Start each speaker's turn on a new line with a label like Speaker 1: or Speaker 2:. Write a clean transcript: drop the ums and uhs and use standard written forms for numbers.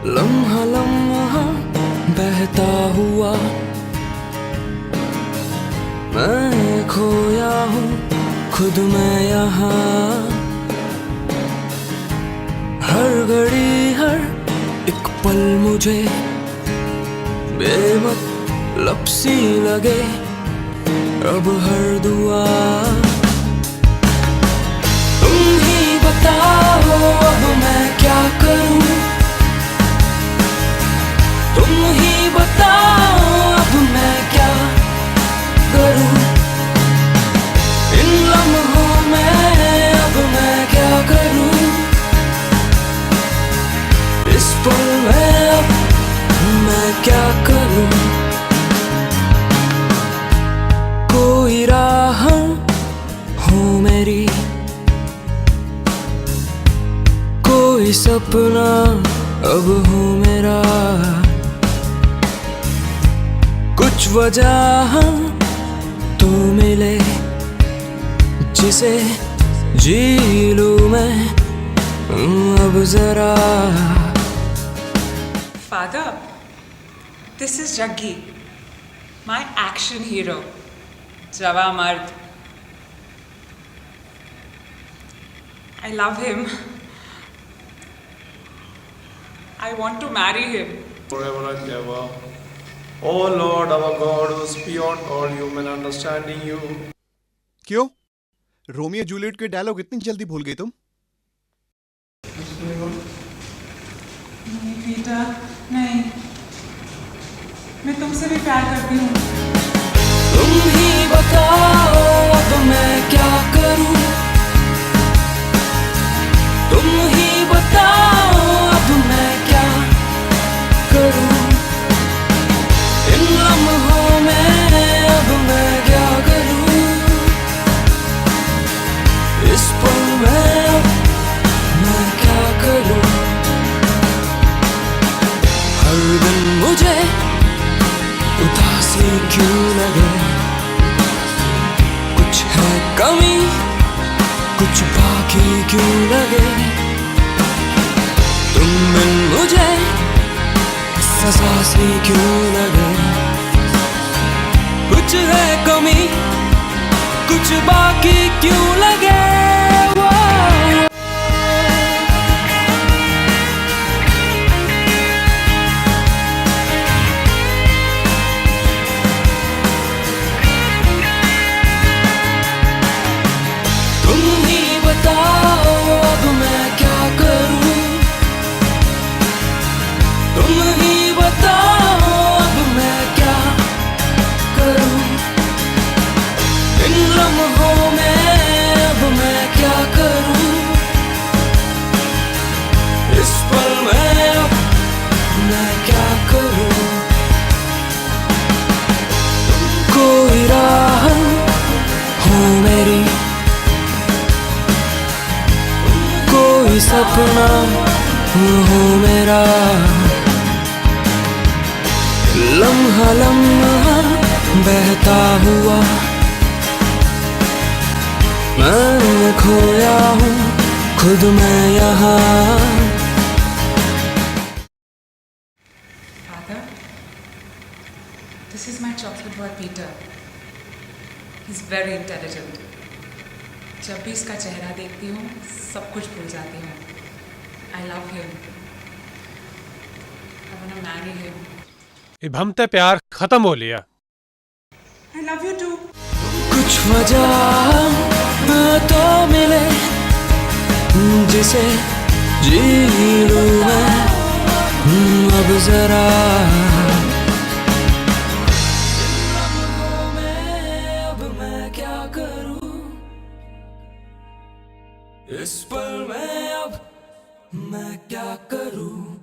Speaker 1: लम्हा लम्हा बहता हुआ मैं खोया हूँ खुद में यहाँ। हर घड़ी हर एक पल मुझे बेमतलब सी लगे, अब हर दुआ तुम ही बताओ अब मैं क्या करूं। तुम ही बताओ अब मैं क्या करूं। इन लम्हों में अब मैं क्या करूं। इस पल में अब मैं क्या करूं। कोई राह हो मेरी, कोई सपना अब हो मेरा। कुछ वजह तो मिले जिसे जी लूं मैं अब जरा।
Speaker 2: Father, this is Jaggi, my action hero, Java Mard. I love him. I want to marry him.
Speaker 3: Forever and ever. Oh Lord, our God, who is beyond all human understanding, you.
Speaker 4: क्यों? Romeo Juliet के dialogue इतनी जल्दी भूल गई तुम?
Speaker 2: नहीं Peter, नहीं, मैं तुमसे भी प्यार करती हूँ।
Speaker 1: तुम ही बताओ अब मैं क्या करूं। तुम ही बताओ अब मैं क्या करूं। इन लम्हों में अब मैं क्या करूं। इस पल में अब मैं क्या करूं। हर दिन मुझे उदासी क्यों लगे। कुछ है कमी कुछ बाकी क्यों लगे। तुम बिन मुझे सजा सी क्यों लगे। कुछ है कमी कुछ बाकी क्यों लगे। तुम ही बताओ अब मैं क्या करूं। तुम ही बताओ अब मैं क्या करूं। इन लम्हों में अब मैं क्या करूं। इस पल में अब मैं क्या करूं। कोई राह हो मेरी, कोई सपना हो मेरा। लम्हा लम्हा बहता हुआ मैं खोया हूँ खुद में यहाँ।
Speaker 2: Father, this is my chocolate boy Peter. He's very intelligent. जब भी इसका चेहरा देखती हूँ सब कुछ भूल जाती हूँ। I love him. I wanna marry him.
Speaker 5: अब हम ते प्यार खत्म हो लिया।
Speaker 2: I love you too.
Speaker 1: कुछ वजह तो मिले जिसे जी लूं मैं अब जरा। अब मैं क्या करूं। इस पल में अब मैं क्या करूं।